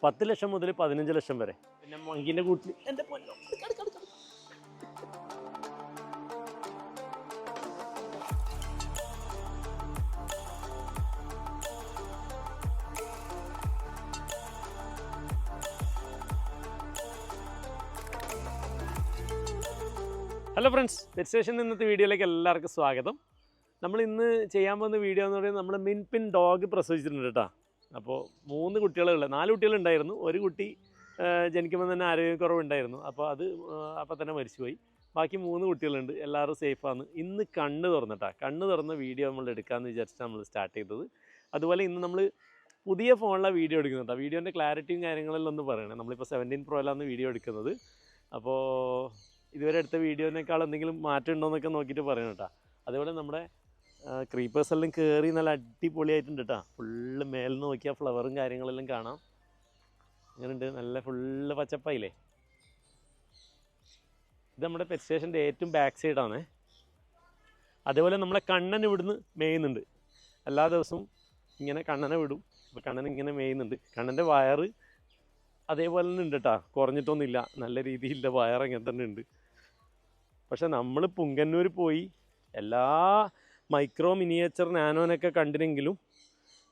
10 ലക്ഷം മുതൽ 15 ലക്ഷം വരെ. പിന്നെ മങ്കിൻ്റെ കൂട്ടിൽ എൻ്റെ പൊന്നോ. ഹലോ ഫ്രണ്ട്സ്, പെറ്റ് സ്റ്റേഷൻ ഇന്നത്തെ വീഡിയോയിലേക്ക് എല്ലാവർക്കും സ്വാഗതം. നമ്മൾ ഇന്ന് ചെയ്യാൻ പോകുന്ന വീഡിയോ എന്ന് പറയുന്നത് നമ്മൾ മിൻപിൻ ഡോഗ് പ്രസവിച്ചിട്ടുണ്ട് കേട്ടോ. അപ്പോൾ 3 കുട്ടികളുള്ള 4 കുട്ടികളുണ്ടായിരുന്നു. ഒരു കുട്ടി ജനിക്കുമ്പോൾ തന്നെ ആരോഗ്യക്കുറവുണ്ടായിരുന്നു. അപ്പോൾ അത് അപ്പം തന്നെ മരിച്ചുപോയി. ബാക്കി 3 കുട്ടികളുണ്ട്. എല്ലാവരും സേഫാണ്. ഇന്ന് കണ്ണ് തുറന്ന വീഡിയോ നമ്മൾ എടുക്കാമെന്ന് വിചാരിച്ചിട്ട് നമ്മൾ സ്റ്റാർട്ട് ചെയ്തത്. അതുപോലെ ഇന്ന് നമ്മൾ പുതിയ ഫോണിലെ വീഡിയോ എടുക്കുന്നുണ്ട്. വീഡിയോൻ്റെ ക്ലാരിറ്റിയും കാര്യങ്ങളെല്ലാം ഒന്ന് പറയണേ. നമ്മളിപ്പോൾ 17 പ്രോയിലാണ് വീഡിയോ എടുക്കുന്നത്. അപ്പോൾ ഇതുവരെ എടുത്ത വീഡിയോനേക്കാൾ എന്തെങ്കിലും മാറ്റം ഉണ്ടോ എന്നൊക്കെ നോക്കിയിട്ട് പറയണം കേട്ടോ. അതേപോലെ നമ്മുടെ ക്രീപ്പേഴ്സ് എല്ലാം കയറി നല്ല അടിപൊളിയായിട്ടുണ്ട് കേട്ടോ. ഫുള്ള് മേലിൽ നോക്കിയാൽ ഫ്ലവറും കാര്യങ്ങളെല്ലാം കാണാം. അങ്ങനെയുണ്ട്, നല്ല ഫുള്ള് പച്ചപ്പായില്ലേ. ഇത് നമ്മുടെ പെറ്റ് സ്റ്റേഷൻ്റെ ഏറ്റവും ബാക്ക് സൈഡാണ്. അതേപോലെ നമ്മളെ കണ്ണൻ ഇവിടുന്ന് മേയുന്നുണ്ട്. എല്ലാ ദിവസവും ഇങ്ങനെ കണ്ണനെ വിടും. അപ്പോൾ കണ്ണൻ ഇങ്ങനെ മേയുന്നുണ്ട്. കണ്ണൻ്റെ വയറ് അതേപോലെ തന്നെ ഉണ്ട് കേട്ടോ, കുറഞ്ഞിട്ടൊന്നുമില്ല. നല്ല രീതിയിലുള്ള വയറ് അങ്ങനെ തന്നെ ഉണ്ട്. പക്ഷെ നമ്മൾ പുങ്കന്നൂർ പോയി എല്ലാ മൈക്രോ മിനിയേച്ചർ നാനോനൊക്കെ കണ്ടിനെങ്കിലും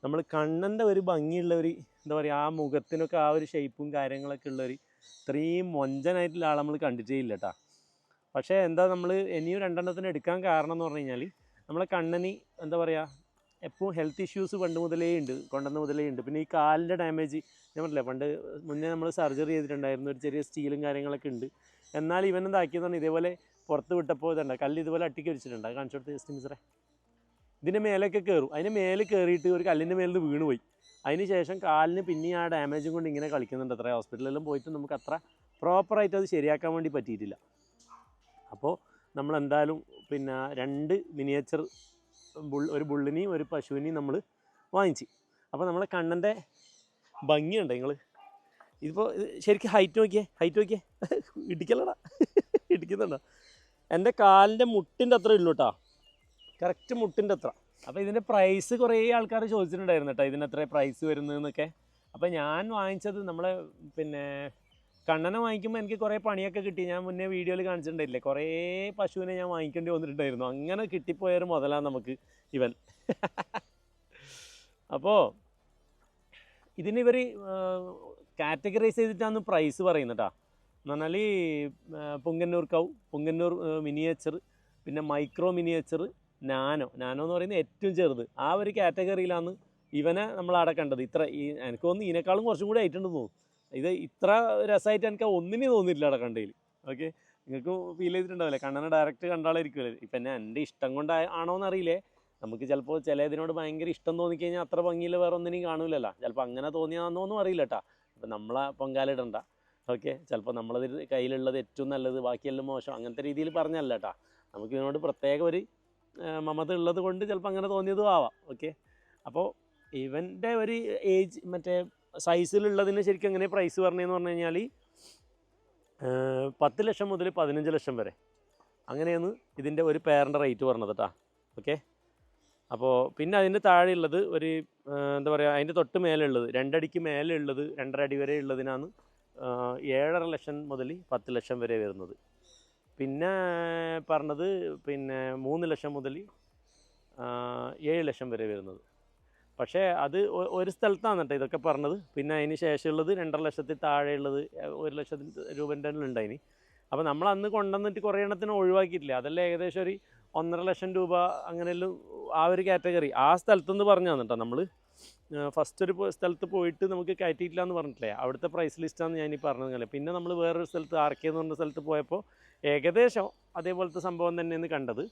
നമ്മൾ കണ്ണൻ്റെ ഒരു ഭംഗിയുള്ള ഒരു എന്താ പറയുക, ആ മുഖത്തിനൊക്കെ ആ ഒരു ഷേപ്പും കാര്യങ്ങളൊക്കെ ഉള്ളൊരു ഇത്രയും മൊഞ്ചനായിട്ടുള്ള ആളെ നമ്മൾ കണ്ടിട്ടേ ഇല്ല കേട്ടോ. പക്ഷേ എന്താ നമ്മൾ ഇനിയും 2 എടുക്കാൻ കാരണം എന്ന് പറഞ്ഞു കഴിഞ്ഞാൽ നമ്മളെ കണ്ണന് എന്താ പറയുക, എപ്പോഴും ഹെൽത്ത് ഇഷ്യൂസ് കൊണ്ടുവന്ന മുതലേ ഉണ്ട്. പിന്നെ ഈ കാലിൻ്റെ ഡാമേജ് ഞാൻ പറഞ്ഞില്ല, മുന്നേ നമ്മൾ സർജറി ചെയ്തിട്ടുണ്ടായിരുന്നു. ഒരു ചെറിയ സ്റ്റീലും കാര്യങ്ങളൊക്കെ ഉണ്ട്. എന്നാൽ ഇവനെന്താക്കിയതാണ്, ഇതേപോലെ പുറത്ത് വിട്ടപ്പോൾ ഇതുണ്ട് കല്ല് ഇതുപോലെ അട്ടിക്ക് വെച്ചിട്ടുണ്ട്. അത് കാണിച്ചു കൊടുത്ത് ജസ്റ്റ് മിസ്റ്ററെ. ഇതിൻ്റെ മേലൊക്കെ കയറും. അതിന് മേലെ കയറിയിട്ട് ഒരു കല്ലിൻ്റെ മേലിൽ നിന്ന് വീണ് പോയി. അതിന് ശേഷം കാലിന് പിന്നെ ആ ഡാമേജും കൊണ്ട് ഇങ്ങനെ കളിക്കുന്നുണ്ട്. അത്ര ഹോസ്പിറ്റലിലെല്ലാം പോയിട്ട് നമുക്ക് അത്ര പ്രോപ്പറായിട്ട് അത് ശരിയാക്കാൻ വേണ്ടി പറ്റിയിട്ടില്ല. അപ്പോൾ നമ്മളെന്തായാലും പിന്നെ 2 മിനിയേച്ചർ ഒരു ബുള്ളിനെയും ഒരു പശുവിനെയും നമ്മൾ വാങ്ങിച്ച്. അപ്പോൾ നമ്മളെ കണ്ണൻ്റെ ഭംഗിയുണ്ട്. നിങ്ങൾ ഇതിപ്പോൾ ശരിക്കും ഹൈറ്റ് നോക്കിയേ ഇടിക്കല്ലടാ, ഇടിക്കുന്നുണ്ടോ? എൻ്റെ കാലിൻ്റെ മുട്ടിൻ്റെ അത്ര ഉള്ളൂ കേട്ടോ, കറക്റ്റ് മുട്ടിൻ്റെ അത്ര. അപ്പോൾ ഇതിൻ്റെ പ്രൈസ് കുറേ ആൾക്കാർ ചോദിച്ചിട്ടുണ്ടായിരുന്നു കേട്ടോ, ഇതിനെത്ര പ്രൈസ് വരുന്നതെന്നൊക്കെ. അപ്പോൾ ഞാൻ വാങ്ങിച്ചത് നമ്മളെ പിന്നെ കണ്ണനെ വാങ്ങിക്കുമ്പോൾ എനിക്ക് കുറേ പണിയൊക്കെ കിട്ടി. ഞാൻ മുന്നേ വീഡിയോയിൽ കാണിച്ചിട്ടുണ്ടായില്ലേ, കുറേ പശുവിനെ ഞാൻ വാങ്ങിക്കേണ്ടി വന്നിട്ടുണ്ടായിരുന്നു. അങ്ങനെ കിട്ടിപ്പോയൊരു മുതലാണ് നമുക്ക് ഇവൻ. അപ്പോൾ ഇതിനിവർ കാറ്റഗറൈസ് ചെയ്തിട്ടാണ് പ്രൈസ് പറയുന്നത് കേട്ടോ. എന്ന് പറഞ്ഞാൽ പുങ്കന്നൂർ കൗ, പുങ്കന്നൂർ മിനിയേച്ചർ, പിന്നെ മൈക്രോ മിനിയേച്ചർ, നാനോ എന്ന് പറയുന്നത് ഏറ്റവും ചെറുത്. ആ ഒരു കാറ്റഗറിയിലാണ് ഇവനെ നമ്മളവിടെ കണ്ടത്. എനിക്ക് തോന്നുന്നു ഇതിനേക്കാളും കുറച്ചും കൂടി ആയിട്ടുണ്ടെന്ന് തോന്നുന്നു. ഇത് ഇത്ര രസമായിട്ട് എനിക്ക് ഒന്നിനും തോന്നിയില്ല അവിടെ കണ്ടതിൽ. ഓക്കെ, നിങ്ങൾക്ക് ഫീൽ ചെയ്തിട്ടുണ്ടാവില്ലേ, കണ്ണനെ ഡയറക്റ്റ് കണ്ടാളായിരിക്കുമല്ലേ. ഇപ്പം എൻ്റെ ഇഷ്ടം കൊണ്ട് ആണോ എന്നറിയില്ലേ. നമുക്ക് ചിലപ്പോൾ ഇതിനോട് ഭയങ്കര ഇഷ്ടം തോന്നിക്കഴിഞ്ഞാൽ അത്ര ഭംഗിയിൽ വേറെ ഒന്നിനും കാണൂലല്ലോ. ചിലപ്പോൾ അങ്ങനെ തോന്നിയാണെന്നൊന്നും അറിയില്ല കേട്ടോ. അപ്പം നമ്മളെ പൊങ്കാലിടണ്ട. ഓക്കെ, ചിലപ്പോൾ നമ്മളതിൽ കയ്യിലുള്ളത് ഏറ്റവും നല്ലത് ബാക്കിയെല്ലാം മോശം, അങ്ങനത്തെ രീതിയിൽ പറഞ്ഞല്ല കേട്ടോ. നമുക്ക് ഇതിനോട് പ്രത്യേക ഒരു മമത ഉള്ളത് കൊണ്ട് ചിലപ്പോൾ അങ്ങനെ തോന്നിയതും ആവാം. ഓക്കെ, അപ്പോൾ ഇവൻ്റെ ഒരു ഏജ് മറ്റേ സൈസിലുള്ളതിന് ശരിക്കും എങ്ങനെ പ്രൈസ് പറഞ്ഞതെന്ന് പറഞ്ഞു കഴിഞ്ഞാൽ 10 ലക്ഷം മുതൽ 15 ലക്ഷം വരെ അങ്ങനെയാണ് ഇതിൻ്റെ ഒരു പേരൻ്റെ റേറ്റ് പറഞ്ഞത് കേട്ടോ. ഓക്കെ, അപ്പോൾ പിന്നെ അതിൻ്റെ താഴെയുള്ളത് ഒരു എന്താ പറയുക, അതിൻ്റെ തൊട്ട് മേലെ ഉള്ളത് 2 അടിക്ക് മേലെ ഉള്ളത് 2.5 അടി വരെ ഉള്ളതിനാണ് 7.5 ലക്ഷം മുതൽ 10 ലക്ഷം വരെ വരുന്നത്. പിന്നെ പറഞ്ഞത് പിന്നെ 3 ലക്ഷം മുതൽ 7 ലക്ഷം വരെ വരുന്നത്. പക്ഷേ അത് ഒരു സ്ഥലത്താണ് കേട്ടോ ഇതൊക്കെ പറഞ്ഞത്. പിന്നെ അതിന് ശേഷമുള്ളത് 2.5 ലക്ഷത്തിൽ താഴെയുള്ളത് 1 ലക്ഷത്തിന് രൂപൻ്റെ ഉണ്ടായിന്. അപ്പോൾ നമ്മൾ അന്ന് കൊണ്ടുവന്നിട്ട് കുറേ എണ്ണത്തിന് ഒഴിവാക്കിയിട്ടില്ല. അതെല്ലാം ഏകദേശം ഒരു 1.5 ലക്ഷം രൂപ അങ്ങനെയെല്ലാം ആ ഒരു കാറ്റഗറി ആ സ്ഥലത്തുനിന്ന് പറഞ്ഞാണ് കേട്ടോ. നമ്മൾ ഫസ്റ്റ് ഒരു സ്ഥലത്ത് പോയിട്ട് നമുക്ക് കയറ്റിയിട്ടില്ല എന്ന് പറഞ്ഞിട്ടില്ലേ, അവിടുത്തെ പ്രൈസ് ലിസ്റ്റാണ് ഞാൻ ഈ പറഞ്ഞത്. പിന്നെ നമ്മൾ വേറൊരു സ്ഥലത്ത് ആർക്കെ എന്ന് പറഞ്ഞ സ്ഥലത്ത് പോയപ്പോൾ ഏകദേശം അതേപോലത്തെ സംഭവം തന്നെയാണ് കണ്ടത്.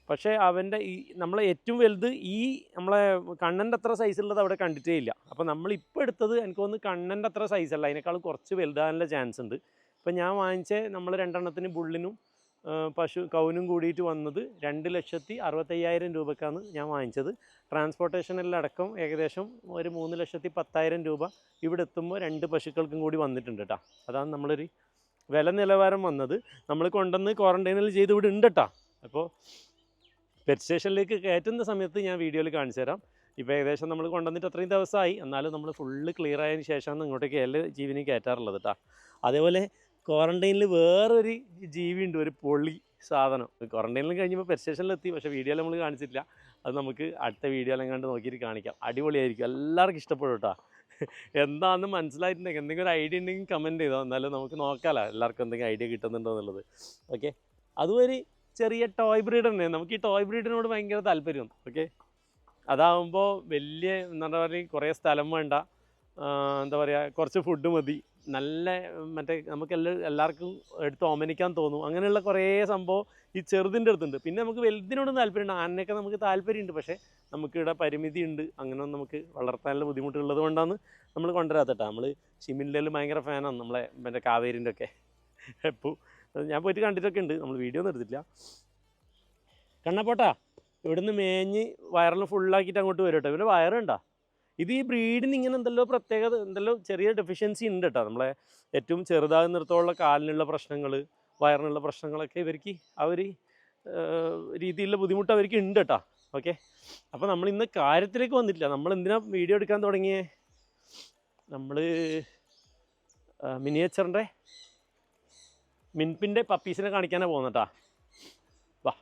പക്ഷേ അവൻ്റെ ഈ നമ്മളെ ഏറ്റവും വലുത് ഈ നമ്മളെ കണ്ണൻ്റെ അത്ര സൈസുള്ളത് അവിടെ കണ്ടിട്ടേ ഇല്ല. അപ്പോൾ നമ്മളിപ്പോൾ എടുത്തത് എനിക്ക് തോന്നുന്നു കണ്ണൻ്റെ അത്ര സൈസല്ല, അതിനേക്കാളും കുറച്ച് വലുതാനുള്ള ചാൻസ് ഉണ്ട്. ഇപ്പം ഞാൻ വാങ്ങിച്ച നമ്മൾ 2 എണ്ണത്തിന് ബുള്ളിനും കൗനും കൂടിയിട്ട് വന്നത് 2,65,000 രൂപക്കാണ് ഞാൻ വാങ്ങിച്ചത്. ട്രാൻസ്പോർട്ടേഷനെല്ലാം അടക്കം ഏകദേശം ഒരു 3,10,000 രൂപ ഇവിടെ എത്തുമ്പോൾ 2 പശുക്കൾക്കും കൂടി വന്നിട്ടുണ്ട് കേട്ടോ. അതാണ് നമ്മളൊരു വില നിലവാരം വന്നത്. നമ്മൾ കൊണ്ടുവന്ന് ക്വാറൻറ്റൈനിൽ ചെയ്ത് ഇവിടെ ഉണ്ട് കേട്ടോ. അപ്പോൾ പെറ്റ് സ്റ്റേഷനിലേക്ക് കയറ്റുന്ന സമയത്ത് ഞാൻ വീഡിയോയിൽ കാണിച്ചു തരാം. ഇപ്പോൾ ഏകദേശം നമ്മൾ കൊണ്ടുവന്നിട്ട് അത്രയും ദിവസമായി, എന്നാലും നമ്മൾ ഫുള്ള് ക്ലിയർ ആയതിനു ശേഷമാണ് ഇങ്ങോട്ടേക്ക് എല്ലാ ജീവിനെയും കയറ്റാറുള്ളത് കേട്ടോ. അതേപോലെ ക്വാറൻറ്റൈനിൽ വേറൊരു ജീവിയുണ്ട്, ഒരു പൊളി സാധനം. ക്വാറൻറ്റൈനിൽ കഴിഞ്ഞപ്പോൾ പെറ്റ് സ്റ്റേഷനിലെത്തി, പക്ഷേ വീഡിയോയിൽ നമ്മൾ കാണിച്ചിട്ടില്ല. അത് നമുക്ക് അടുത്ത വീഡിയോയിലും കണ്ട് നോക്കിയിട്ട് കാണിക്കാം. അടിപൊളിയായിരിക്കും, എല്ലാവർക്കും ഇഷ്ടപ്പെടും കേട്ടോ. എന്താണെന്ന് മനസ്സിലായിട്ടുണ്ടെങ്കിൽ എന്തെങ്കിലും ഒരു ഐഡിയ ഉണ്ടെങ്കിൽ കമൻറ്റ് ചെയ്തോ, എന്നാലും നമുക്ക് നോക്കാമല്ലോ എല്ലാവർക്കും എന്തെങ്കിലും ഐഡിയ കിട്ടുന്നുണ്ടോ എന്നുള്ളത്. ഓക്കെ, അതും ഒരു ചെറിയ ടോയ് ബ്രീഡ് തന്നെ. നമുക്ക് ഈ ടോയ് ബ്രീഡിനോട് ഭയങ്കര താല്പര്യം. ഓക്കെ, അതാവുമ്പോൾ വലിയ എന്താ പറയുക, കുറേ സ്ഥലം വേണ്ട, എന്താ പറയുക, കുറച്ച് ഫുഡ് മതി, നല്ല മറ്റേ നമുക്ക് എല്ലാവർക്കും എടുത്ത് ഓമനിക്കാൻ തോന്നും, അങ്ങനെയുള്ള കുറേ സംഭവം ഈ ചെറുതിൻ്റെ അടുത്തുണ്ട്. പിന്നെ നമുക്ക് വലുതിനോടും താല്പര്യമുണ്ട്, ആനയൊക്കെ നമുക്ക് താല്പര്യമുണ്ട്, പക്ഷേ നമുക്കിവിടെ പരിമിതി ഉണ്ട്, അങ്ങനെ നമുക്ക് വളർത്താനുള്ള ബുദ്ധിമുട്ടുള്ളത് കൊണ്ടാണ് നമ്മൾ കൊണ്ടുവരാത്തട്ടാ. നമ്മൾ ഷിമിനിലും ഭയങ്കര ഫാനാണ്, നമ്മളെ മറ്റേ കാവേരിൻ്റെ ഒക്കെ. എപ്പോൾ ഞാൻ പോയിട്ട് കണ്ടിട്ടൊക്കെ ഉണ്ട്, നമ്മൾ വീഡിയോ ഒന്നും എടുത്തിട്ടില്ല. കണ്ണപ്പോട്ടാ ഇവിടുന്ന് മേഞ്ഞ് വയറിൽ ഫുള്ളാക്കിയിട്ട് അങ്ങോട്ട് വരും കേട്ടോ. ഇവരുടെ വയറുണ്ടോ, ഇത് ഈ ബ്രീഡിന് ഇങ്ങനെ എന്തെല്ലോ പ്രത്യേകത, എന്തെല്ലോ ചെറിയ ഡെഫിഷ്യൻസി ഉണ്ട് കേട്ടോ. നമ്മളെ ഏറ്റവും ചെറുതാകുന്നിടത്തോളം കാലിനുള്ള പ്രശ്നങ്ങൾ, വയറിനുള്ള പ്രശ്നങ്ങളൊക്കെ ഇവർക്ക് ആ ഒരു രീതിയിലുള്ള ബുദ്ധിമുട്ട് അവർക്ക് ഉണ്ട് കേട്ടോ. ഓക്കെ, അപ്പോൾ നമ്മൾ ഇന്ന് കാര്യത്തിലേക്ക് വന്നിട്ടില്ല. നമ്മൾ എന്തിനാ വീഡിയോ എടുക്കാൻ തുടങ്ങിയേ? നമ്മൾ മിനിയേച്ചറിൻ്റെ മിൻപിൻ്റെ പപ്പീസിനെ കാണിക്കാനാണ് പോകുന്നത് കേട്ടോ. വാ,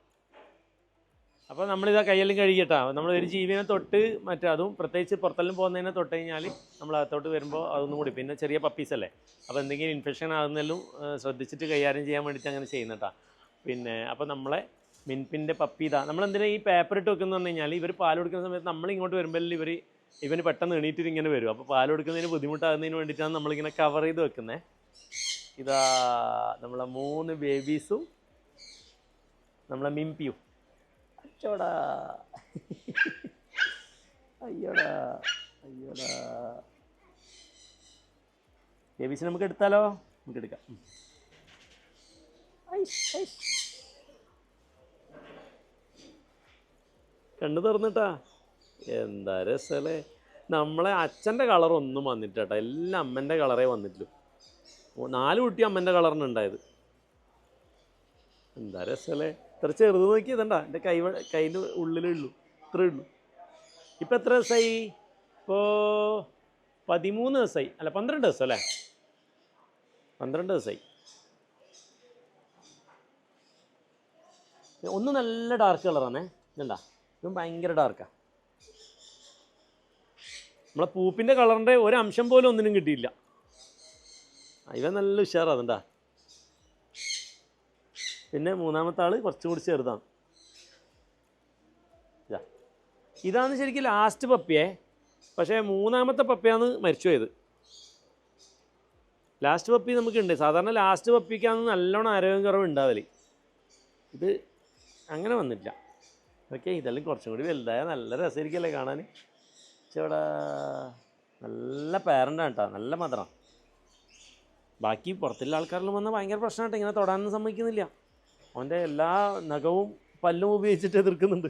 അപ്പോൾ നമ്മളിതാ കയ്യെല്ലാം കഴുകിയിട്ടാ. നമ്മളൊരു ജീവിനെ തൊട്ട് മറ്റേ അതും പ്രത്യേകിച്ച് പുറത്തെല്ലാം പോകുന്നതിനെ തൊട്ട് കഴിഞ്ഞാൽ നമ്മൾ അകത്തോട്ട് വരുമ്പോൾ അതൊന്നും കൂടി, പിന്നെ ചെറിയ പപ്പീസല്ലേ, അപ്പോൾ എന്തെങ്കിലും ഇൻഫെക്ഷൻ ആകുന്നതെല്ലാം ശ്രദ്ധിച്ചിട്ട് കൈകാര്യം ചെയ്യാൻ വേണ്ടിയിട്ട് അങ്ങനെ ചെയ്യുന്നട്ടാ. പിന്നെ അപ്പോൾ നമ്മളെ മിൻപിൻ്റെ പപ്പി ഇതാ. നമ്മളെന്തിനാ ഈ പേപ്പർ ഇട്ട് വെക്കുന്നത് പറഞ്ഞു കഴിഞ്ഞാൽ, ഇവർ പാൽ കൊടുക്കുന്ന സമയത്ത് നമ്മളിങ്ങോട്ട് വരുമ്പോൾ ഇവന് പെട്ടെന്ന് എണീറ്റിട്ട് ഇങ്ങനെ വരും. അപ്പോൾ പാൽ കൊടുക്കുന്നതിന് ബുദ്ധിമുട്ടാകുന്നതിന് വേണ്ടിയിട്ടാണ് നമ്മളിങ്ങനെ കവർ ചെയ്ത് വെക്കുന്നത്. ഇതാ നമ്മളെ 3 ബേബീസും നമ്മളെ മിംപിയും. അച്ചോടാ, അയ്യോടാ അയ്യോടാ. ബേബീസിനെ നമുക്ക് എടുത്താലോ? നമുക്ക് എടുക്കാം. കണ്ണു തുറന്നിട്ടാ, എന്താ രസല്ലേ. നമ്മളെ അച്ഛൻ്റെ കളറൊന്നും വന്നിട്ടാ, എല്ലാം അമ്മൻ്റെ കളറേ വന്നിട്ടുള്ളൂ. 4 കുട്ടി അമ്മൻ്റെ കളറിനുണ്ടായത്. എന്താ രസല്ലേ. ഇത്ര ചെറുത് നോക്കിയതണ്ടാ, എൻ്റെ കൈൻ്റെ ഉള്ളിലുള്ളൂ, ഇത്രയേ ഉള്ളൂ. ഇപ്പം എത്ര ദിവസമായി? ഇപ്പോൾ 13 ദിവസമായി, അല്ല 12 ദിവസം അല്ലേ, 12 ദിവസമായി. ഒന്ന് നല്ല ഡാർക്ക് കളറാണേ, ഇതുണ്ടാ, ഇതും ഭയങ്കര ഡാർക്കാണ്. നമ്മളെ പൂപ്പിൻ്റെ കളറിൻ്റെ ഒരു അംശം പോലും ഒന്നിനും കിട്ടിയില്ല. ഇവ നല്ല ഉഷാറാണ്. പിന്നെ 3ാമത്തെ ആൾ കുറച്ചും കൂടി ചെറുതാണ്. ഇതാണ് ശരിക്കും ലാസ്റ്റ് പപ്പിയെ, പക്ഷേ 3ാമത്തെ പപ്പിയാണ് മരിച്ചു പോയത്. ലാസ്റ്റ് പപ്പി നമുക്കുണ്ട്. സാധാരണ ലാസ്റ്റ് പപ്പിക്കാണ് നല്ലോണം ആരോഗ്യം കുറവ് ഉണ്ടാവല്. ഇത് അങ്ങനെ വന്നിട്ടില്ല. ഓക്കെ, ഇതെല്ലാം കുറച്ചും കൂടി വലുതായ നല്ല രസമായിരിക്കല്ലേ കാണാൻ. ചേടാ നല്ല പാരൻ്റാണ് കേട്ടോ, നല്ല മധുരം. ബാക്കി പുറത്തുള്ള ആൾക്കാരിലും വന്നാൽ ഭയങ്കര പ്രശ്നമായിട്ട്, ഇങ്ങനെ തൊടാനൊന്നും സമ്മതിക്കുന്നില്ല. അവൻ്റെ എല്ലാ നഖവും പല്ലും ഉപയോഗിച്ചിട്ട് എതിർക്കുന്നുണ്ട്.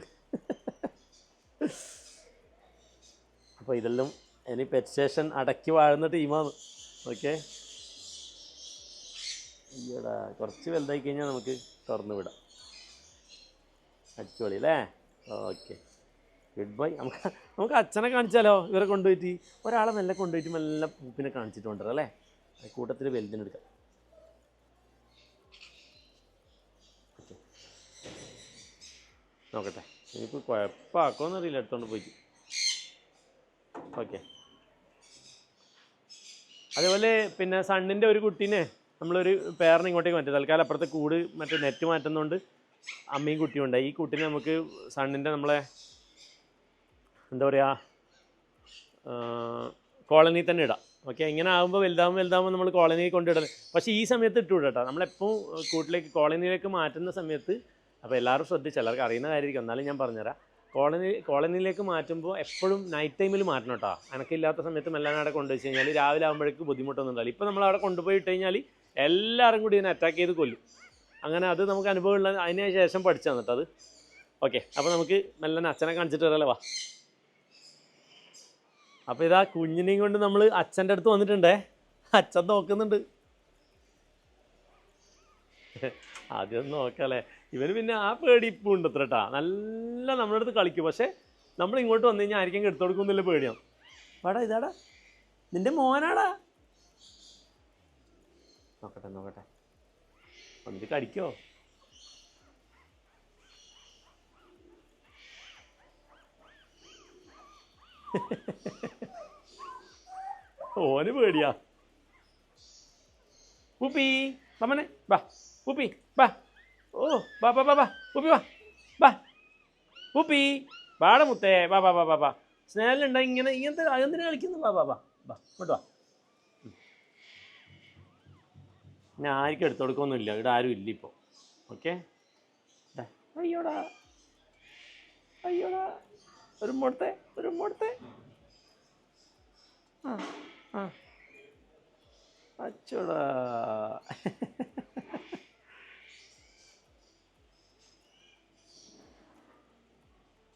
അപ്പോൾ ഇതെല്ലാം ഇനി പെറ്റ് സ്റ്റേഷൻ അടക്കി വാഴുന്ന ടീമാണ്. ഓക്കെ, അയ്യടാ കുറച്ച് വലുതായി കഴിഞ്ഞാൽ നമുക്ക് തുറന്നു വിടാം. അടിച്ചുപൊളി അല്ലേ. Okay, good bye. നമുക്ക് അച്ഛനെ കാണിച്ചാലോ? ഇവരെ കൊണ്ടുപോയിട്ട് ഒരാളെ മെല്ലെ കൊണ്ടുപോയിട്ട് മെല്ലെ പൂപ്പിനെ കാണിച്ചിട്ട് കൊണ്ടുവരാം അല്ലേ. കൂട്ടത്തിൽ വലുതിനെടുക്കാം. ഓക്കെ, നോക്കട്ടെ, എനിക്ക് കുഴപ്പമാക്കുമെന്നറിയില്ല, എടുത്തോണ്ട് പോയിട്ട്. ഓക്കെ, അതേപോലെ പിന്നെ സണ്ണിൻ്റെ ഒരു കുട്ടീനെ നമ്മളൊരു പേരിനെ ഇങ്ങോട്ടേക്ക് മാറ്റി. തൽക്കാലം അപ്പുറത്തെ കൂട് മറ്റേ നെറ്റ് മാറ്റുന്നതുകൊണ്ട് അമ്മയും കുട്ടിയും ഉണ്ട്. ഈ കുട്ടീനെ നമുക്ക് സണ്ണിൻ്റെ നമ്മളെ എന്താ പറയുക കോളനിയിൽ തന്നെ ഇടാം. ഓക്കെ, ഇങ്ങനെ ആകുമ്പോൾ വലുതാകുമ്പോൾ നമ്മൾ കോളനിയിൽ കൊണ്ടിടുന്നത്. പക്ഷേ ഈ സമയത്ത് ഇട്ട് വിടാം കേട്ടോ. നമ്മളെപ്പോൾ കൂട്ടിലേക്ക് കോളനിയിലേക്ക് മാറ്റുന്ന സമയത്ത്, അപ്പോൾ എല്ലാവരും ശ്രദ്ധിച്ചു, എല്ലാവർക്കും അറിയുന്ന കാര്യമായിരിക്കും, എന്നാലും ഞാൻ പറഞ്ഞുതരാം. കോളനിയിലേക്ക് മാറ്റുമ്പോൾ എപ്പോഴും നൈറ്റ് ടൈമിൽ മാറ്റണം കേട്ടോ. അനക്കില്ലാത്ത സമയത്ത് മെല്ലെ അവിടെ കൊണ്ടുവച്ച് കഴിഞ്ഞാൽ രാവിലെ ആകുമ്പോഴേക്ക് ബുദ്ധിമുട്ടൊന്നും ഉണ്ടാവില്ല. ഇപ്പോൾ നമ്മൾ അവിടെ കൊണ്ടുപോയി ഇട്ട് കഴിഞ്ഞാൽ എല്ലാവരും കൂടി ഇതിനെ അറ്റാക്ക് ചെയ്ത് കൊല്ലും. അങ്ങനെ അത് നമുക്ക് അനുഭവമുള്ള, അതിന് ശേഷം പഠിച്ചു തന്നിട്ട് അത്. ഓക്കെ, അപ്പോൾ നമുക്ക് മെല്ലെ അച്ഛനെ കാണിച്ചിട്ട് വരാമല്ലേ. വാ. അപ്പോൾ ഇതാ കുഞ്ഞിനെയും കൊണ്ട് നമ്മൾ അച്ഛൻ്റെ അടുത്ത് വന്നിട്ടുണ്ടേ. അച്ഛൻ നോക്കുന്നുണ്ട്. ആദ്യം ഒന്ന് നോക്കാം അല്ലേ. ഇവന് പിന്നെ ആ പേടി ഇപ്പോൾ ഉണ്ട് അത്ര കേട്ടാ. നല്ല നമ്മുടെ അടുത്ത് കളിക്കും, പക്ഷേ നമ്മൾ ഇങ്ങോട്ട് വന്നു കഴിഞ്ഞാൽ ആയിരിക്കും എടുത്തു കൊടുക്കുന്നില്ല പേടിയാണ്. വാടാ ഇതാടാ നിന്റെ മോനാടാ. നോക്കട്ടെ വന്നിട്ട് കടിക്കോ? ഓന് പേടിയാ. പൂപ്പി വമ്മനെ ബാ, പൂപ്പി ബാ. ഓ ബാ ബാ ബാ ബാ പൂപ്പി വാ ബാ, പൂപ്പി ബാട മുത്തേ ബാ ബാ ബാ ബാ ബാ. സ്നേഹലുണ്ട ഇങ്ങനത്തെ അതെന്തിനാ കളിക്കുന്നു? ബാ ബാ ബാ ബാ ഇങ്ങോട്ട് വാ. ഞാൻ ആർക്കും എടുത്തു കൊടുക്കൊന്നുമില്ല, ഇവിടെ ആരും ഇല്ല ഇപ്പോൾ. ഓക്കെ അയ്യോടാ അയ്യോടാ ഒരു മോടത്തെ ആ ആ അച്ചോടാ.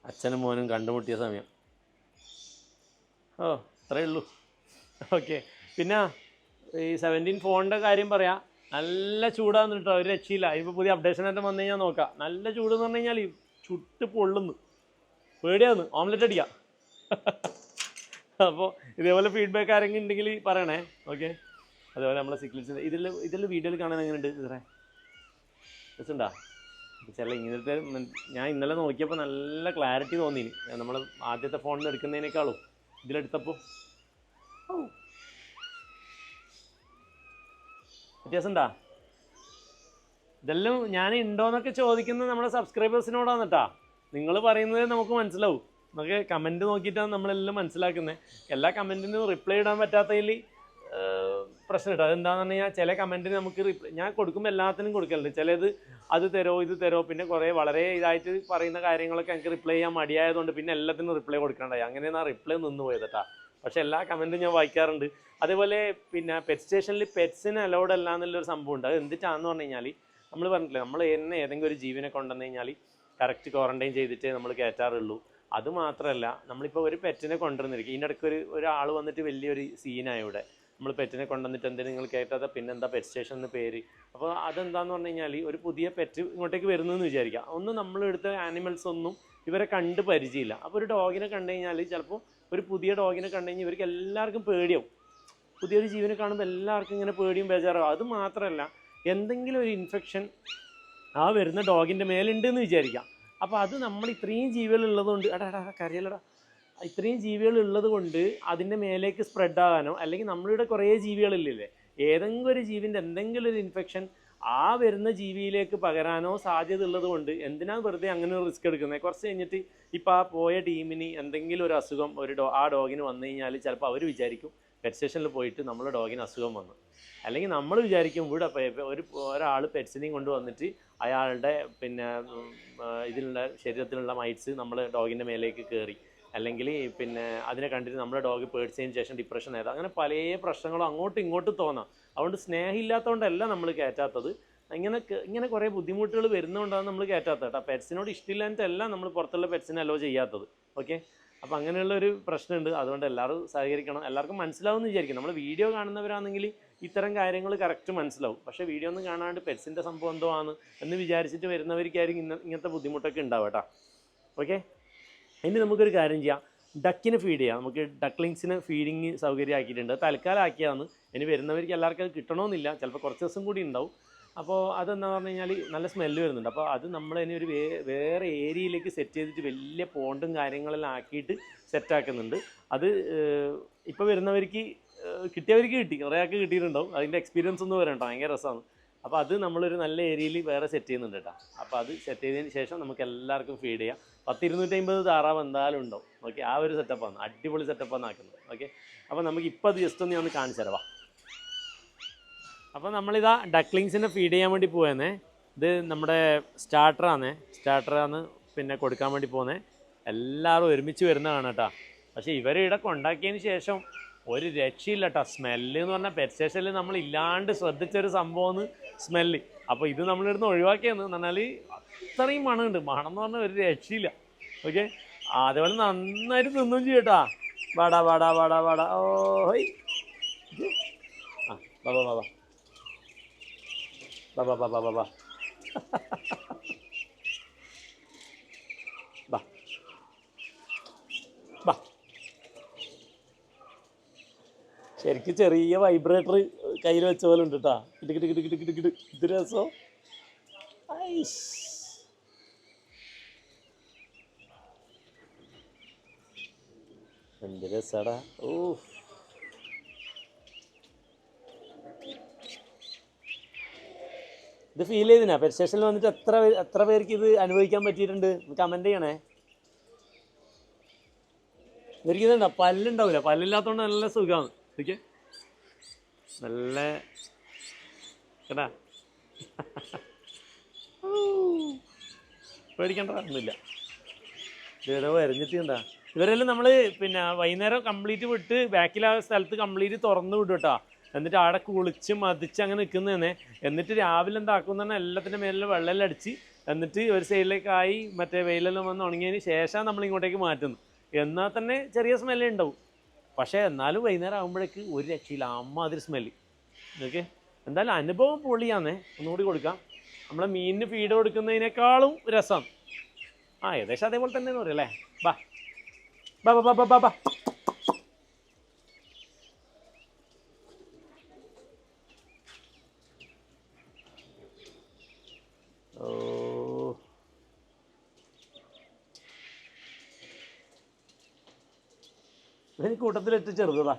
അച്ഛനും മോനും കണ്ടുമുട്ടിയ സമയം. ഓ അത്രയേ ഉള്ളൂ. ഓക്കെ, പിന്നെ ഈ 17 ഫോണിൻ്റെ കാര്യം പറയാം. നല്ല ചൂടാന്ന് കേട്ടോ, ഒരു രക്ഷയില്ല. ഇപ്പോൾ പുതിയ അപ്ഡേഷനായിട്ട് വന്നു കഴിഞ്ഞാൽ നോക്കാം. നല്ല ചൂട് എന്ന് പറഞ്ഞു കഴിഞ്ഞാൽ ചുട്ട് പൊള്ളുന്നു, പേടിയാന്ന് ഓംലെറ്റ് അടിക്കാം. അപ്പോൾ ഇതേപോലെ ഫീഡ്ബാക്ക് ആരെങ്കിലും ഉണ്ടെങ്കിൽ പറയണേ. ഓക്കെ, അതുപോലെ നമ്മളെ സിക്ലിറ്റ്സിൻ്റെ ഇതിൽ വീഡിയോയിൽ കാണാൻ എങ്ങനെയുണ്ട് ഇത്രേ രസമുണ്ടാ? ചില ഇങ്ങനത്തെ ഞാൻ ഇന്നലെ നോക്കിയപ്പോൾ നല്ല ക്ലാരിറ്റി തോന്നിന്, നമ്മൾ ആദ്യത്തെ ഫോണിൽ നിന്ന് എടുക്കുന്നതിനേക്കാളും ഇതിലെടുത്തപ്പോൾ വ്യത്യാസമുണ്ടാ? ഇതെല്ലാം ഞാൻ ഉണ്ടോയെന്നൊക്കെ ചോദിക്കുന്നത് നമ്മുടെ സബ്സ്ക്രൈബേഴ്സിനോടാണ് കേട്ടോ. നിങ്ങൾ പറയുന്നത് നമുക്ക് മനസ്സിലാവും. നമുക്ക് കമൻറ്റ് നോക്കിയിട്ടാണ് നമ്മളെല്ലാം മനസ്സിലാക്കുന്നത്. എല്ലാ കമൻറ്റിനും റിപ്ലൈ ഇടാൻ പറ്റാത്തതിൽ പ്രശ്നം കേട്ടോ. അതെന്താണെന്ന് പറഞ്ഞു കഴിഞ്ഞാൽ ചില കമൻറ്റിന് നമുക്ക് ഞാൻ കൊടുക്കുമ്പോൾ എല്ലാത്തിനും കൊടുക്കലുണ്ട്. ചിലത് അത് തരോ ഇത് തരോ, പിന്നെ കുറേ വളരെ ഇതായിട്ട് പറയുന്ന കാര്യങ്ങളൊക്കെ എനിക്ക് റിപ്ലൈ ചെയ്യാൻ മടിയായതുകൊണ്ട് പിന്നെ എല്ലാത്തിനും റിപ്ലൈ കൊടുക്കണ്ടായി. അങ്ങനെയാണ് ആ റിപ്ലൈ നിന്ന് പോയത് കേട്ടോ. പക്ഷേ എല്ലാ കമൻറ്റും ഞാൻ വായിക്കാറുണ്ട്. അതേപോലെ പിന്നെ പെറ്റ് സ്റ്റേഷനിൽ പെറ്റ്സിന് അലൗഡ് അല്ല എന്നുള്ളൊരു സംഭവം ഉണ്ട്. അത് എന്തിട്ടാണെന്ന് പറഞ്ഞു കഴിഞ്ഞാൽ നമ്മൾ പറഞ്ഞിട്ടില്ലേ, നമ്മൾ ഏതെങ്കിലും ഒരു ജീവനെ കൊണ്ടുവന്നു കഴിഞ്ഞാൽ കറക്റ്റ് ക്വാറൻറ്റൈൻ ചെയ്തിട്ടേ നമ്മൾ കയറ്റാറുള്ളൂ. അതുമാത്രമല്ല, നമ്മളിപ്പോൾ ഒരു പെറ്റിനെ കൊണ്ടുവന്നിരിക്കും, ഇതിൻ്റെ ഇടയ്ക്ക് ഒരാൾ വന്നിട്ട് വലിയൊരു സീനായി ഇവിടെ. നമ്മൾ പെറ്റിനെ കൊണ്ടുവന്നിട്ട് എന്തെങ്കിലും നിങ്ങൾ കയറ്റാതെ പിന്നെന്താ പെറ്റ് സ്റ്റേഷൻ എന്ന് പേര്. അപ്പോൾ അതെന്താണെന്ന് പറഞ്ഞു കഴിഞ്ഞാൽ ഒരു പുതിയ പെറ്റ് ഇങ്ങോട്ടേക്ക് വരുന്നതെന്ന് വിചാരിക്കുക. ഒന്നും നമ്മളെടുത്ത ആനിമൽസ് ഒന്നും ഇവരെ കണ്ട് പരിചയമില്ല. അപ്പോൾ ഒരു ഡോഗിനെ കണ്ടു കഴിഞ്ഞാൽ ചിലപ്പോൾ ഒരു പുതിയ ഡോഗിനെ കണ്ടു കഴിഞ്ഞാൽ ഇവർക്ക് എല്ലാവർക്കും പേടിയാവും. പുതിയൊരു ജീവനെ കാണുമ്പോൾ എല്ലാവർക്കും ഇങ്ങനെ പേടിയും ബേജാറാവും. അത് മാത്രമല്ല, എന്തെങ്കിലും ഒരു ഇൻഫെക്ഷൻ ആ വരുന്ന ഡോഗിൻ്റെ മേലുണ്ടെന്ന് വിചാരിക്കാം. അപ്പോൾ അത് നമ്മൾ ഇത്രയും ജീവികൾ ഉള്ളതുകൊണ്ട് കരയലടാ ഇത്രയും ജീവികൾ ഉള്ളത് കൊണ്ട് അതിൻ്റെ മേലേക്ക് സ്പ്രെഡ് ആകാനോ, അല്ലെങ്കിൽ നമ്മളിവിടെ കുറേ ജീവികളില്ലേ, ഏതെങ്കിലും ഒരു ജീവിൻ്റെ എന്തെങ്കിലും ഒരു ഇൻഫെക്ഷൻ ആ വരുന്ന ജീവിയിലേക്ക് പകരാനോ സാധ്യത ഉള്ളത് കൊണ്ട് എന്തിനാണ് വെറുതെ അങ്ങനെ ഒരു റിസ്ക് എടുക്കുന്നത്? കുറച്ച് കഴിഞ്ഞിട്ട് ഇപ്പോൾ ആ പോയ ടീമിന് എന്തെങ്കിലും ഒരു അസുഖം ആ ഡോഗിന് വന്നു കഴിഞ്ഞാൽ ചിലപ്പോൾ അവർ വിചാരിക്കും പെറ്റ് സ്റ്റേഷനിൽ പോയിട്ട് നമ്മളെ ഡോഗിന് അസുഖം വന്നു. അല്ലെങ്കിൽ നമ്മൾ വിചാരിക്കും ഇവിടെ ഒരാൾ പെറ്റ്സിനെയും കൊണ്ട് വന്നിട്ട് അയാളുടെ പിന്നെ ഇതിലുള്ള ശരീരത്തിലുള്ള മൈറ്റ്സ് നമ്മളെ ഡോഗിൻ്റെ മേലേക്ക് കയറി, അല്ലെങ്കിൽ പിന്നെ അതിനെ കണ്ടിട്ട് നമ്മുടെ ഡോഗ് പേടിച്ചതിന് ശേഷം ഡിപ്രഷൻ ആയത്, അങ്ങനെ പല പ്രശ്നങ്ങളും അങ്ങോട്ടും ഇങ്ങോട്ടും തോന്നാം. അതുകൊണ്ട് സ്നേഹമില്ലാത്തതുകൊണ്ടല്ല നമ്മൾ കയറ്റാത്തത്, ഇങ്ങനെ കുറേ ബുദ്ധിമുട്ടുകൾ വരുന്നതുകൊണ്ടാണ് നമ്മൾ കയറ്റാത്തത് കേട്ടോ. പെറ്റ്സിനോട് ഇഷ്ടമില്ലാഞ്ഞിട്ടല്ല നമ്മൾ പുറത്തുള്ള പെറ്റ്സിനെ അലോ ചെയ്യാത്തത്. ഓക്കെ, അപ്പോൾ അങ്ങനെയുള്ളൊരു പ്രശ്നമുണ്ട്. അതുകൊണ്ട് എല്ലാവരും സഹകരിക്കണം. എല്ലാവർക്കും മനസ്സിലാവുമെന്ന് വിചാരിക്കും. നമ്മൾ വീഡിയോ കാണുന്നവരാണെങ്കിൽ ഇത്തരം കാര്യങ്ങൾ കറക്റ്റ് മനസ്സിലാവും. പക്ഷേ വീഡിയോ ഒന്നും കാണാണ്ട് പെറ്റ്സിൻ്റെ സംഭവം എന്തോ ആണ് എന്ന് വിചാരിച്ചിട്ട് വരുന്നവർക്കായിരിക്കും ഇങ്ങനത്തെ ബുദ്ധിമുട്ടൊക്കെ ഉണ്ടാവും കേട്ടോ. ഓക്കെ, ഇനി നമുക്കൊരു കാര്യം ചെയ്യാം, ഡക്കിന് ഫീഡ് ചെയ്യാം. നമുക്ക് ഡക്ലിങ്സിന് ഫീഡിങ് സൗകര്യം ആക്കിയിട്ടുണ്ട്. തൽക്കാലം ആക്കിയതാണ്. ഇനി വരുന്നവർക്ക് എല്ലാവർക്കും അത് കിട്ടണമെന്നില്ല, ചിലപ്പോൾ കുറച്ച് ദിവസം കൂടി ഉണ്ടാവും. അപ്പോൾ അതെന്താ പറഞ്ഞു കഴിഞ്ഞാൽ നല്ല സ്മെല്ല് വരുന്നുണ്ട്. അപ്പോൾ അത് നമ്മൾ ഇനി ഒരു വേറെ ഏരിയയിലേക്ക് സെറ്റ് ചെയ്തിട്ട് വലിയ പോണ്ടും കാര്യങ്ങളെല്ലാം ആക്കിയിട്ട് സെറ്റാക്കുന്നുണ്ട്. അത് ഇപ്പോൾ വരുന്നവർക്ക് കിട്ടിയവർക്ക് കിട്ടി, കുറേ ആൾക്ക് കിട്ടിയിട്ടുണ്ടാവും. അതിൻ്റെ എക്സ്പീരിയൻസ് ഒന്നും വരണ്ട, ഭയങ്കര രസമാണ്. അപ്പോൾ അത് നമ്മളൊരു നല്ല ഏരിയയിൽ വേറെ സെറ്റ് ചെയ്യുന്നുണ്ട് കേട്ടോ. അപ്പോൾ അത് സെറ്റ് ചെയ്തതിന് ശേഷം നമുക്ക് എല്ലാവർക്കും ഫീഡ് ചെയ്യാം. 10-250 താറാവ് എന്തായാലും ഉണ്ടാവും. ഓക്കെ, ആ ഒരു സെറ്റപ്പാണ്, അടിപൊളി സെറ്റപ്പാണ് ആക്കുന്നത്. ഓക്കെ, അപ്പോൾ നമുക്ക് ഇപ്പോൾ അത് ജസ്റ്റ് ഒന്ന് ഞാൻ കാണിച്ചു തരാം. അപ്പോൾ നമ്മളിതാ ഡക്ലിങ്സിനെ ഫീഡ് ചെയ്യാൻ വേണ്ടി പോയെന്നേ. ഇത് നമ്മുടെ സ്റ്റാർട്ടറാണ് പിന്നെ കൊടുക്കാൻ വേണ്ടി പോകുന്നത്. എല്ലാവരും ഒരുമിച്ച് വരുന്നതാണ് കേട്ടോ. പക്ഷേ ഇവരിവിടെ കൊണ്ടാക്കിയതിന് ശേഷം ഒരു രക്ഷയില്ല കേട്ടോ. സ്മെല്ല് എന്ന് പറഞ്ഞാൽ പെറ്റ് സ്റ്റേഷനിൽ നമ്മൾ ഇല്ലാണ്ട് ശ്രദ്ധിച്ചൊരു സംഭവമാണ് സ്മെല്ല്. അപ്പോൾ ഇത് നമ്മളിരുന്ന് ഒഴിവാക്കിയെന്ന് പറഞ്ഞാൽ അത്രയും മണമുണ്ട്. മണം എന്ന് പറഞ്ഞാൽ ഒരു രക്ഷയില്ല. ഓക്കെ, അതേപോലെ നന്നായിട്ട് തിന്നും ചെയ്യട്ടാ. വാടാ ഓയ് ആ ബാബാ ശരിക്കും ചെറിയ വൈബ്രേറ്റർ കയ്യിൽ വെച്ച പോലെ ഉണ്ട് കേട്ടാ. കിട്ട് കിട്ട് കിട്ട് കിട്ട് കിട്ട് കിട്ട്. ഇത് രസം. എന്ത് രസാടാ. ഓ, ഇത് ഫീൽ ചെയ്തിനാ പെറ്റ് സ്റ്റേഷനിൽ വന്നിട്ട് എത്ര പേർക്ക് ഇത് അനുഭവിക്കാൻ പറ്റിയിട്ടുണ്ട്? കമന്റ് ചെയ്യണേ. ഇവർക്ക് ഇതുണ്ടോ പല്ലുണ്ടാവില്ല, പല്ലില്ലാത്തതുകൊണ്ട് നല്ല സുഖമാണ്. ഓക്കെ, നല്ല കേട്ടാ. പേടിക്കേണ്ട ഒന്നുമില്ല. ഇതേതോ വരഞ്ഞിട്ടുണ്ടാ. ഇവരെല്ലാം നമ്മൾ പിന്നെ വൈകുന്നേരം കംപ്ലീറ്റ് വിട്ട് ബാക്കിൽ ആ സ്ഥലത്ത് കംപ്ലീറ്റ് തുറന്നു വിടും കേട്ടോ. എന്നിട്ട് അവിടെ കുളിച്ച് മതിച്ച് അങ്ങനെ നിൽക്കുന്നതന്നെ. എന്നിട്ട് രാവിലെ എന്താക്കുന്ന പറഞ്ഞാൽ എല്ലാത്തിൻ്റെ മേലിൽ വെള്ളമെല്ലാം അടിച്ച് എന്നിട്ട് ഒരു സൈഡിലേക്കായി മറ്റേ വെയിലെല്ലാം വന്ന് ഉണങ്ങിയതിന് ശേഷം നമ്മൾ ഇങ്ങോട്ടേക്ക് മാറ്റുന്നു. എന്നാൽ തന്നെ ചെറിയ സ്മെല്ലേ ഉണ്ടാവും. പക്ഷേ എന്നാലും വൈകുന്നേരം ആകുമ്പോഴേക്ക് ഒരു രക്ഷയില്ല, അമ്മാതിരി സ്മെല്ല്. ഓക്കെ, എന്തായാലും അനുഭവം പൊളിയാന്നേ. ഒന്നുകൂടി കൊടുക്കാം. നമ്മളെ മീനിന് ഫീഡ് കൊടുക്കുന്നതിനേക്കാളും രസം ഏകദേശം അതേപോലെ തന്നെ എന്ന് പറയല്ലേ. ബാ ബാ ബാ ബാ ബാ ബാ. ഓ, ഇതിന് കൂട്ടത്തിലിട്ട് ചെറുതാ.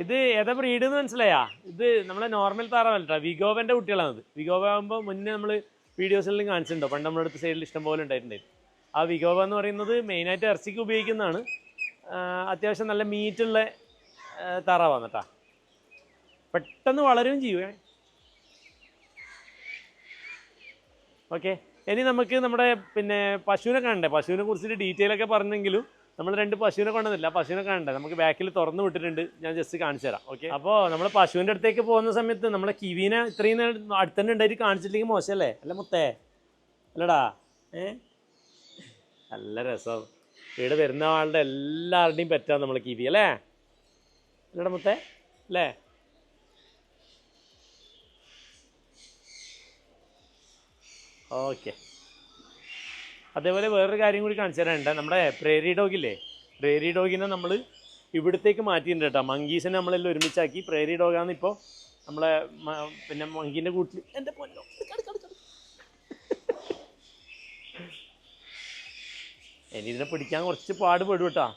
ഇത് ഏതാ ബ്രീഡ് എന്ന് മനസ്സിലായാ? ഇത് നമ്മളെ നോർമൽ താറാവല്ല, വിഗോവൻ്റെ കുട്ടികളാണത്. വിഗോവ ആകുമ്പോൾ മുന്നേ നമ്മൾ വീഡിയോസിലെല്ലാം കാണിച്ചിട്ടുണ്ടോ? പണ്ട് നമ്മുടെ അടുത്ത് സൈഡിൽ ഇഷ്ടം പോലെ ഉണ്ടായിട്ടുണ്ടായിരുന്നു. ആ വിഗോവ എന്ന് പറയുന്നത് മെയിനായിട്ട് ഇറച്ചിക്ക് ഉപയോഗിക്കുന്നതാണ്. അത്യാവശ്യം നല്ല മീറ്റുള്ള താറാവാണ് കേട്ടോ. പെട്ടെന്ന് വളരുകയും ചെയ്യുവേ. ഓക്കെ, ഇനി നമുക്ക് നമ്മുടെ പിന്നെ പശുവിനെ കാണണ്ടേ? പശുവിനെ കുറിച്ചിട്ട് ഡീറ്റെയിൽ ഒക്കെ പറഞ്ഞെങ്കിലും നമ്മൾ 2 പശുവിനെ കൊണ്ടുവന്നില്ല. പശുവിനെ കാണണ്ടേ? നമുക്ക് ബാക്കിൽ തുറന്നു വിട്ടിട്ടുണ്ട്, ഞാൻ ജസ്റ്റ് കാണിച്ചു തരാം. ഓക്കെ, അപ്പോൾ നമ്മൾ പശുവിൻ്റെ അടുത്തേക്ക് പോകുന്ന സമയത്ത് നമ്മളെ കിവീനെ ഇത്രയും അടുത്തന്നെ ഉണ്ടായിട്ട് കാണിച്ചില്ലെങ്കിൽ മോശമല്ലേ? അല്ല മുത്തേ, അല്ലടാ? നല്ല രസം. ഇവിടെ വരുന്ന ആളുടെ എല്ലാവരുടെയും പറ്റാം നമ്മൾ കിവി അല്ലേ? അല്ലടാ മുത്തേ, അല്ലേ? ഓക്കെ, അതേപോലെ വേറൊരു കാര്യം കൂടി കാണിച്ചു തരാനുണ്ട്. നമ്മുടെ പ്രേരി ഡോഗില്ലേ, പ്രേരി ഡോഗിനെ നമ്മൾ ഇവിടത്തേക്ക് മാറ്റിയിട്ടുണ്ട് കേട്ടോ. മങ്കീസിനെ നമ്മളെല്ലാം ഒരുമിച്ചാക്കി. പ്രേരി ഡോഗാണ് ഇപ്പോൾ നമ്മളെ പിന്നെ മങ്കീൻ്റെ കൂട്ടിൽ. എൻ്റെ പൊന്നോ, ഇനി ഇതിനെ പിടിക്കാൻ കുറച്ച് പാടുപെടും കേട്ടോ.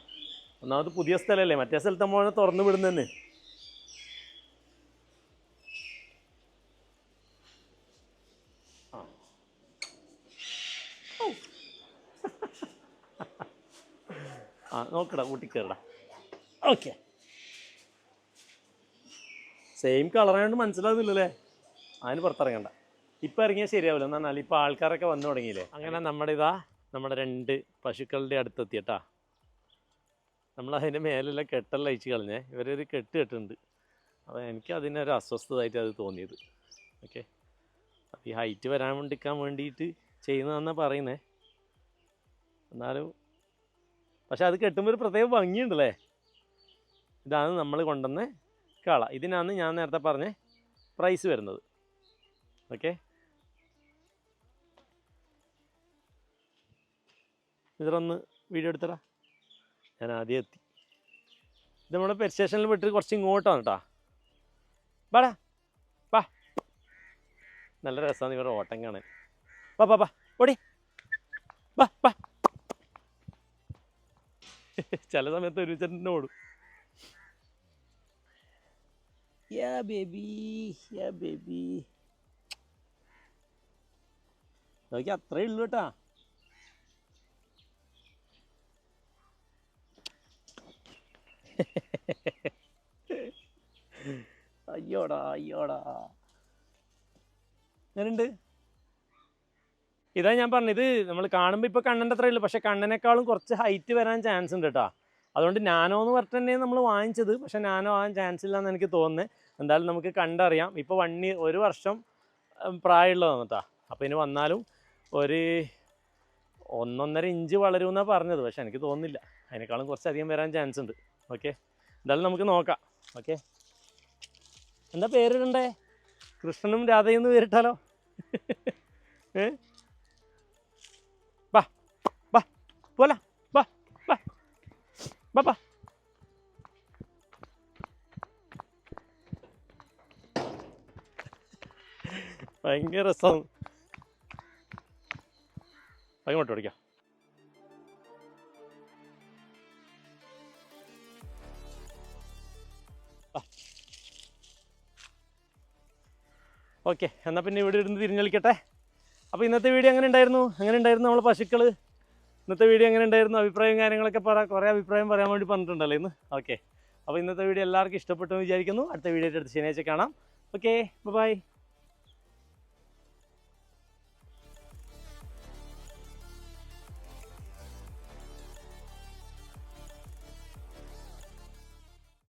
ഒന്നാമത് പുതിയ സ്ഥലമല്ലേ, മറ്റേ സ്ഥലത്ത് നമ്മൾ തുറന്നു വിടുന്നതന്നെ. നോക്കടാ, കൂട്ടിക്കേറടാ. Okay, same കളറായതുകൊണ്ട് മനസ്സിലാവുന്നില്ലല്ലേ? അതിന് പുറത്തിറങ്ങണ്ട. ഇപ്പം ഇറങ്ങിയാൽ ശരിയാവില്ല. എന്നാൽ ഇപ്പോൾ ആൾക്കാരൊക്കെ വന്നു തുടങ്ങിയില്ലേ. അങ്ങനെ നമ്മുടെ 2 പശുക്കളുടെ അടുത്തെത്തിയട്ടാ. നമ്മളതിൻ്റെ മേലെല്ലാം കെട്ടെല്ലാം അയച്ച് കളഞ്ഞേ. ഇവരൊരു കെട്ടിട്ടുണ്ട്. അപ്പോൾ എനിക്ക് അതിനൊരു അസ്വസ്ഥതായിട്ട് അത് തോന്നിയത്. ഓക്കെ, അപ്പോൾ ഈ ഹൈറ്റ് വരാൻ വേണ്ടിക്കാൻ വേണ്ടിയിട്ട് ചെയ്യുന്നതെന്നാണ് പറയുന്നത്. എന്നാലും പക്ഷെ അത് കെട്ടുമ്പോൾ ഒരു പ്രത്യേക ഭംഗിയുണ്ടല്ലേ. ഇതാണ് നമ്മൾ കൊണ്ടുവന്ന കള. ഇതിനാണ് ഞാൻ നേരത്തെ പറഞ്ഞ പ്രൈസ് വരുന്നത്. ഓക്കെ, ഇതിലൊന്ന് വീഡിയോ എടുത്തടാ. ഞാൻ ആദ്യം എത്തി. ഇത് നമ്മുടെ പെറ്റ് സ്റ്റേഷനിൽ വിട്ടിട്ട് കുറച്ച് ഇങ്ങോട്ടാണ് കേട്ടോ. വാടാ വാ. നല്ല രസമാണ് ഇവരുടെ ഓട്ടം കാണാൻ. വാ വാ വാ, ഓടി വാ വാ. ചില സമയത്ത് ഒരുമിച്ച് ഓടും. യാ ബേബി, യാ ബേബി. നോക്കി, അത്രേ ഉള്ളൂ കേട്ടാ. അയ്യോടാ അയ്യോടാ. അങ്ങനുണ്ട്. ഇതാ ഞാൻ പറഞ്ഞത്, നമ്മൾ കാണുമ്പോൾ ഇപ്പോൾ കണ്ണൻ്റെ അത്രയേ ഉള്ളൂ. പക്ഷേ കണ്ണനേക്കാളും കുറച്ച് ഹൈറ്റ് വരാൻ ചാൻസ് ഉണ്ട് കേട്ടോ. അതുകൊണ്ട് നാനോ എന്ന് പറഞ്ഞിട്ട് തന്നെയാണ് നമ്മൾ വാങ്ങിച്ചത്. പക്ഷേ നാനോ ആകാൻ ചാൻസ് ഇല്ലയെന്ന് എനിക്ക് തോന്നുന്നത്. എന്തായാലും നമുക്ക് കണ്ടറിയാം. ഇപ്പോൾ 1 വർഷം പ്രായമുള്ളതാണ് കേട്ടോ. അപ്പോൾ ഇനി വന്നാലും ഒരു 1.5 ഇഞ്ച് വളരുമെന്നാണ് പറഞ്ഞത്. പക്ഷേ എനിക്ക് തോന്നുന്നില്ല, അതിനേക്കാളും കുറച്ചധികം വരാൻ ചാൻസ് ഉണ്ട്. ഓക്കെ, എന്തായാലും നമുക്ക് നോക്കാം. ഓക്കെ, എന്താ പേരിടണ്ടേ? കൃഷ്ണനും രാധയും എന്ന് പേരിട്ടാലോ? വാ വാ, പോല വാ വാ വാ വാ. ഭയങ്കര രസമാണ്. അങ്ങോട്ട് ഓടിക്കാം. ഓക്കെ, എന്നാൽ പിന്നെ ഇവിടെ ഇരുന്ന് തിരിഞ്ഞളിക്കട്ടെ. അപ്പോൾ ഇന്നത്തെ വീഡിയോ എങ്ങനെ ഉണ്ടായിരുന്നു നമ്മൾ പശുക്കൾ? ഇന്നത്തെ വീഡിയോ എങ്ങനെ ഉണ്ടായിരുന്നു? അഭിപ്രായം കാര്യങ്ങളൊക്കെ കുറേ അഭിപ്രായം പറയാൻ വേണ്ടി പറഞ്ഞിട്ടുണ്ടല്ലോ ഇന്ന്. ഓക്കെ, അപ്പോൾ ഇന്നത്തെ വീഡിയോ എല്ലാവർക്കും ഇഷ്ടപ്പെട്ടു എന്ന് വിചാരിക്കുന്നു. അടുത്ത വീഡിയോ എടുത്ത് ശനിയാഴ്ച കാണാം. Okay, by.